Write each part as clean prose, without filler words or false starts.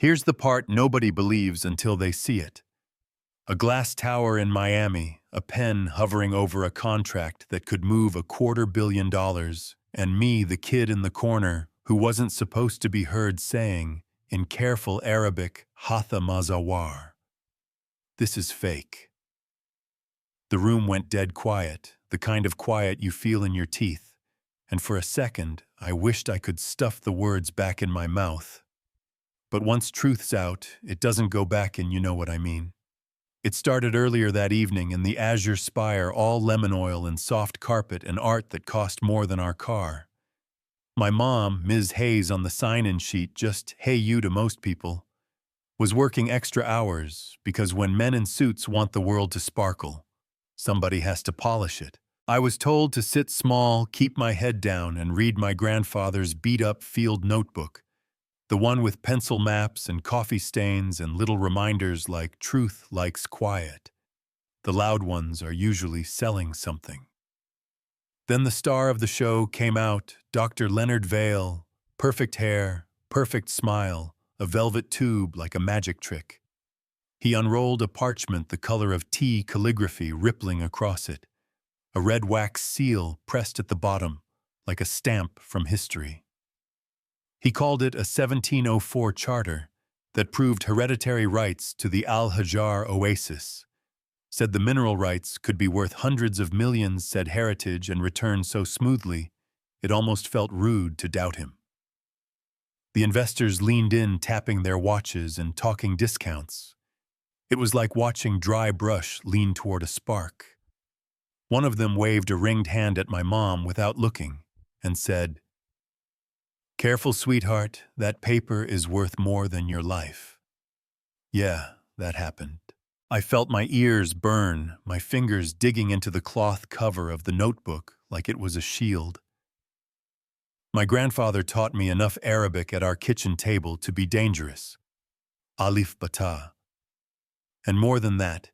Here's the part nobody believes until they see it. A glass tower in Miami, a pen hovering over a contract that could move $250 million, and me, the kid in the corner, who wasn't supposed to be heard saying, in careful Arabic, Hatha Mazawar. This is fake. The room went dead quiet, the kind of quiet you feel in your teeth, and for a second, I wished I could stuff the words back in my mouth. But once truth's out, it doesn't go back in, you know what I mean. It started earlier that evening in the azure spire, all lemon oil and soft carpet and art that cost more than our car. My mom, Ms. Hayes on the sign-in sheet, just hey you to most people, was working extra hours because when men in suits want the world to sparkle, somebody has to polish it. I was told to sit small, keep my head down, and read my grandfather's beat-up field notebook, the one with pencil maps and coffee stains and little reminders like truth likes quiet. The loud ones are usually selling something. Then the star of the show came out, Dr. Leonard Vail, perfect hair, perfect smile, a velvet tube like a magic trick. He unrolled a parchment the color of tea calligraphy rippling across it, a red wax seal pressed at the bottom like a stamp from history. He called it a 1704 charter that proved hereditary rights to the Al-Hajar oasis, said the mineral rights could be worth hundreds of millions, said heritage, and returned so smoothly it almost felt rude to doubt him. The investors leaned in, tapping their watches and talking discounts. It was like watching dry brush lean toward a spark. One of them waved a ringed hand at my mom without looking and said, "Careful, sweetheart, that paper is worth more than your life." Yeah, that happened. I felt my ears burn, my fingers digging into the cloth cover of the notebook like it was a shield. My grandfather taught me enough Arabic at our kitchen table to be dangerous. Alif Bata. And more than that,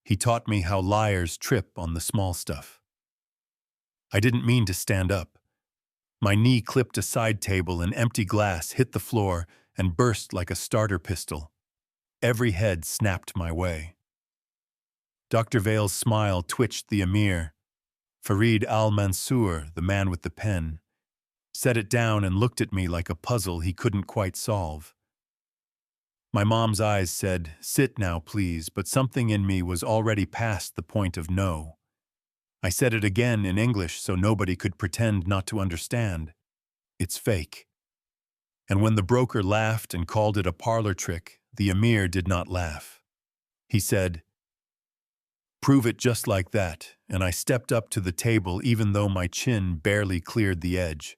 he taught me how liars trip on the small stuff. I didn't mean to stand up. My knee clipped a side table, an empty glass hit the floor and burst like a starter pistol. Every head snapped my way. Dr. Vail's smile twitched the emir. Farid al-Mansour, the man with the pen, set it down and looked at me like a puzzle he couldn't quite solve. My mom's eyes said, "Sit now, please," but something in me was already past the point of no. I said it again in English so nobody could pretend not to understand. It's fake. And when the broker laughed and called it a parlor trick, the emir did not laugh. He said, "Prove it just like that," and I stepped up to the table even though my chin barely cleared the edge.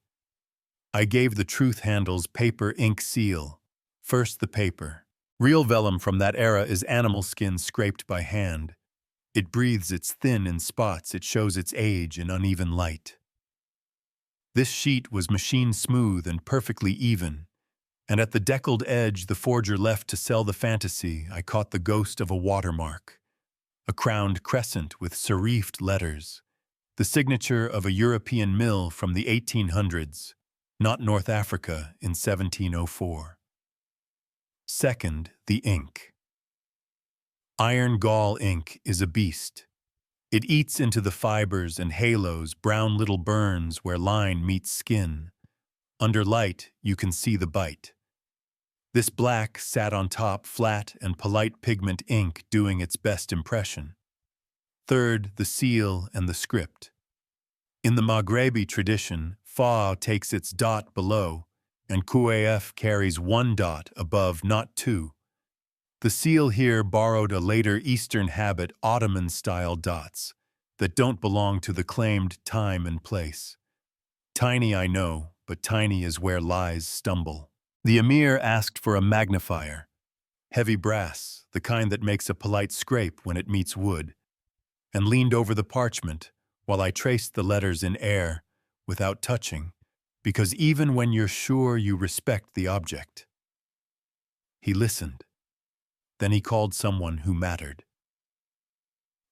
I gave the truth handle's paper ink seal. First the paper. Real vellum from that era is animal skin scraped by hand. It breathes, it's thin in spots, it shows its age in uneven light. This sheet was machine smooth and perfectly even, and at the deckled edge the forger left to sell the fantasy, I caught the ghost of a watermark. A crowned crescent with serifed letters, the signature of a European mill from the 1800s, not North Africa in 1704. Second, the ink. Iron gall ink is a beast. It eats into the fibers and halos, brown little burns where line meets skin. Under light, you can see the bite. This black sat on top, flat and polite pigment ink doing its best impression. Third, the seal and the script. In the Maghrebi tradition, Fa takes its dot below, and Qaf carries one dot above, not two. The seal here borrowed a later Eastern habit, Ottoman-style dots, that don't belong to the claimed time and place. Tiny, I know, but tiny is where lies stumble. The emir asked for a magnifier, heavy brass, the kind that makes a polite scrape when it meets wood, and leaned over the parchment while I traced the letters in air without touching, because even when you're sure you respect the object. He listened. Then he called someone who mattered.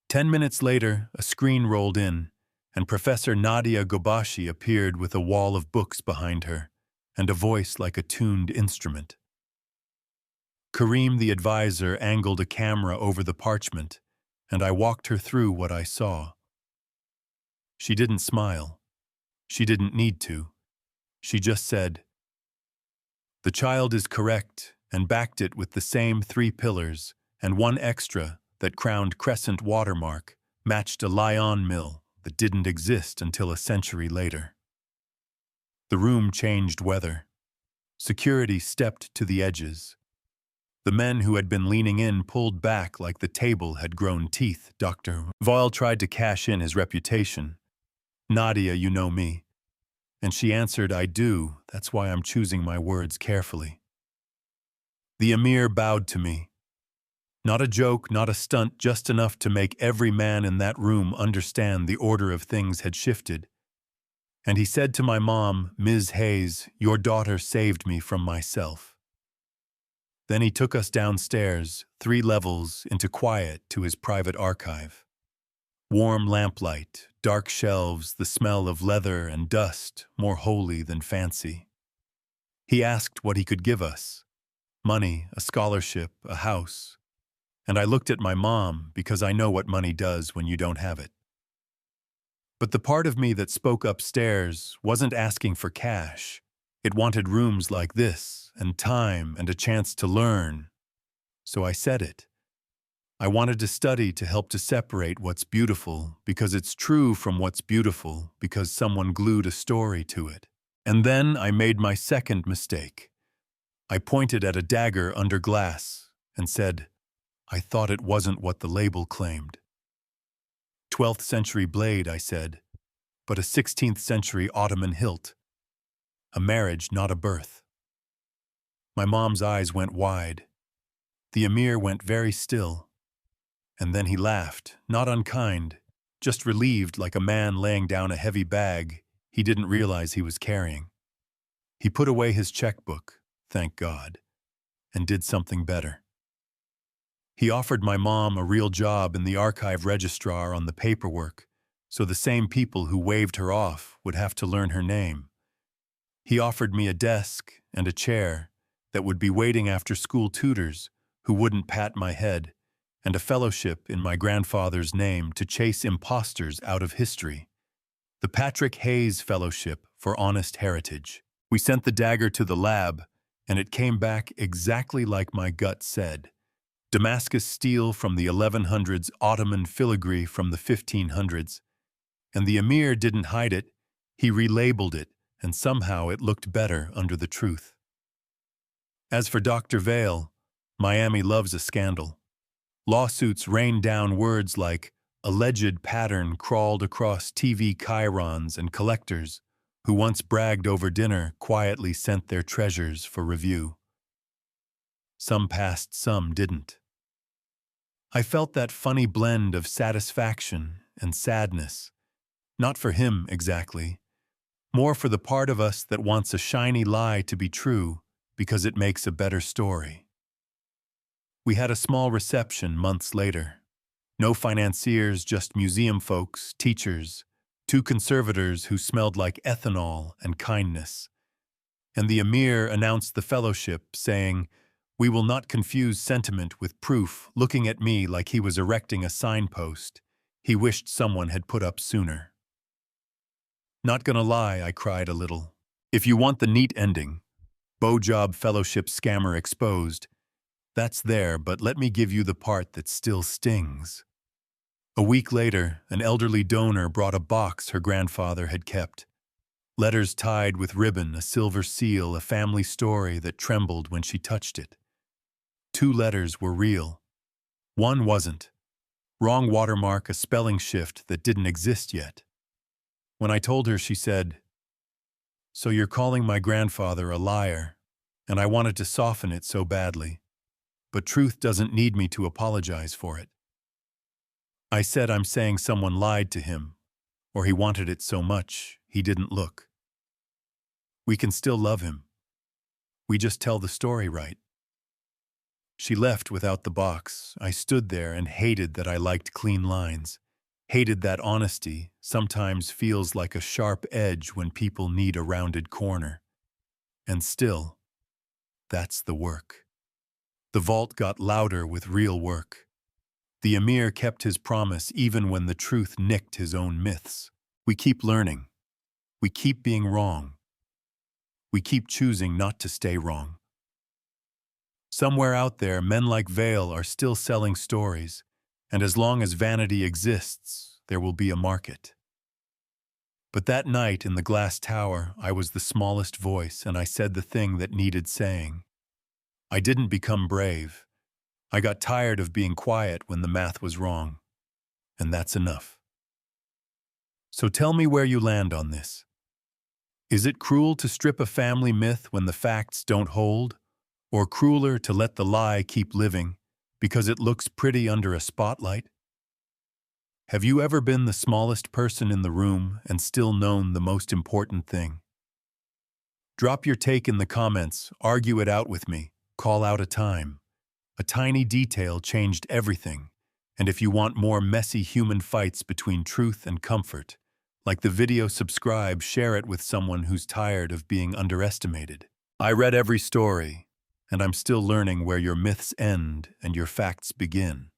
10 minutes later, a screen rolled in, and Professor Nadia Gobashi appeared with a wall of books behind her and a voice like a tuned instrument. Kareem, the advisor, angled a camera over the parchment, and I walked her through what I saw. She didn't smile. She didn't need to. She just said, "The child is correct," and backed it with the same 3 pillars, and one extra that crowned crescent watermark matched a Lyon mill that didn't exist until a century later. The room changed weather. Security stepped to the edges. The men who had been leaning in pulled back like the table had grown teeth. Dr. Voyle tried to cash in his reputation. "Nadia, you know me." And she answered, "I do. That's why I'm choosing my words carefully." The emir bowed to me. Not a joke, not a stunt, just enough to make every man in that room understand the order of things had shifted. And he said to my mom, "Ms. Hayes, your daughter saved me from myself." Then he took us downstairs, 3 levels, into quiet to his private archive. Warm lamplight, dark shelves, the smell of leather and dust, more holy than fancy. He asked what he could give us. Money, a scholarship, a house. And I looked at my mom because I know what money does when you don't have it. But the part of me that spoke upstairs wasn't asking for cash. It wanted rooms like this, and time, and a chance to learn. So I said it. I wanted to study to help to separate what's beautiful, because it's true, from what's beautiful, because someone glued a story to it. And then I made my second mistake. I pointed at a dagger under glass and said, "I thought it wasn't what the label claimed." 12th century blade, I said, but a 16th century Ottoman hilt. A marriage, not a birth. My mom's eyes went wide. The emir went very still. And then he laughed, not unkind, just relieved, like a man laying down a heavy bag he didn't realize he was carrying. He put away his checkbook, thank God, and did something better. He offered my mom a real job in the archive registrar on the paperwork, so the same people who waved her off would have to learn her name. He offered me a desk and a chair that would be waiting after school tutors who wouldn't pat my head, and a fellowship in my grandfather's name to chase imposters out of history. The Patrick Hayes Fellowship for Honest Heritage. We sent the dagger to the lab, and it came back exactly like my gut said. Damascus steel from the 1100s, Ottoman filigree from the 1500s. And the emir didn't hide it, he relabeled it, and somehow it looked better under the truth. As for Dr. Vale, Miami loves a scandal. Lawsuits rained down words like alleged pattern crawled across TV chyrons, and collectors who once bragged over dinner quietly sent their treasures for review. Some passed, some didn't. I felt that funny blend of satisfaction and sadness, not for him exactly, more for the part of us that wants a shiny lie to be true because it makes a better story. We had a small reception months later. No financiers, just museum folks, teachers, 2 conservators who smelled like ethanol and kindness. And the emir announced the fellowship, saying, "We will not confuse sentiment with proof," looking at me like he was erecting a signpost he wished someone had put up sooner. Not gonna lie, I cried a little. If you want the neat ending, Bojob Fellowship scammer exposed, that's there, but let me give you the part that still stings. A week later, an elderly donor brought a box her grandfather had kept. Letters tied with ribbon, a silver seal, a family story that trembled when she touched it. 2 letters were real. 1 wasn't. Wrong watermark, a spelling shift that didn't exist yet. When I told her, she said, "So you're calling my grandfather a liar," and I wanted to soften it so badly. But truth doesn't need me to apologize for it. I said I'm saying someone lied to him, or he wanted it so much he didn't look. We can still love him. We just tell the story right. She left without the box. I stood there and hated that I liked clean lines. Hated that honesty sometimes feels like a sharp edge when people need a rounded corner. And still, that's the work. The vault got louder with real work. The emir kept his promise even when the truth nicked his own myths. We keep learning. We keep being wrong. We keep choosing not to stay wrong. Somewhere out there, men like Vale are still selling stories, and as long as vanity exists, there will be a market. But that night in the glass tower, I was the smallest voice, and I said the thing that needed saying. I didn't become brave. I got tired of being quiet when the math was wrong. And that's enough. So tell me where you land on this. Is it cruel to strip a family myth when the facts don't hold? Or crueler to let the lie keep living because it looks pretty under a spotlight? Have you ever been the smallest person in the room and still known the most important thing? Drop your take in the comments, argue it out with me, call out a time. A tiny detail changed everything, and if you want more messy human fights between truth and comfort, like the video, subscribe, share it with someone who's tired of being underestimated. I read every story, and I'm still learning where your myths end and your facts begin.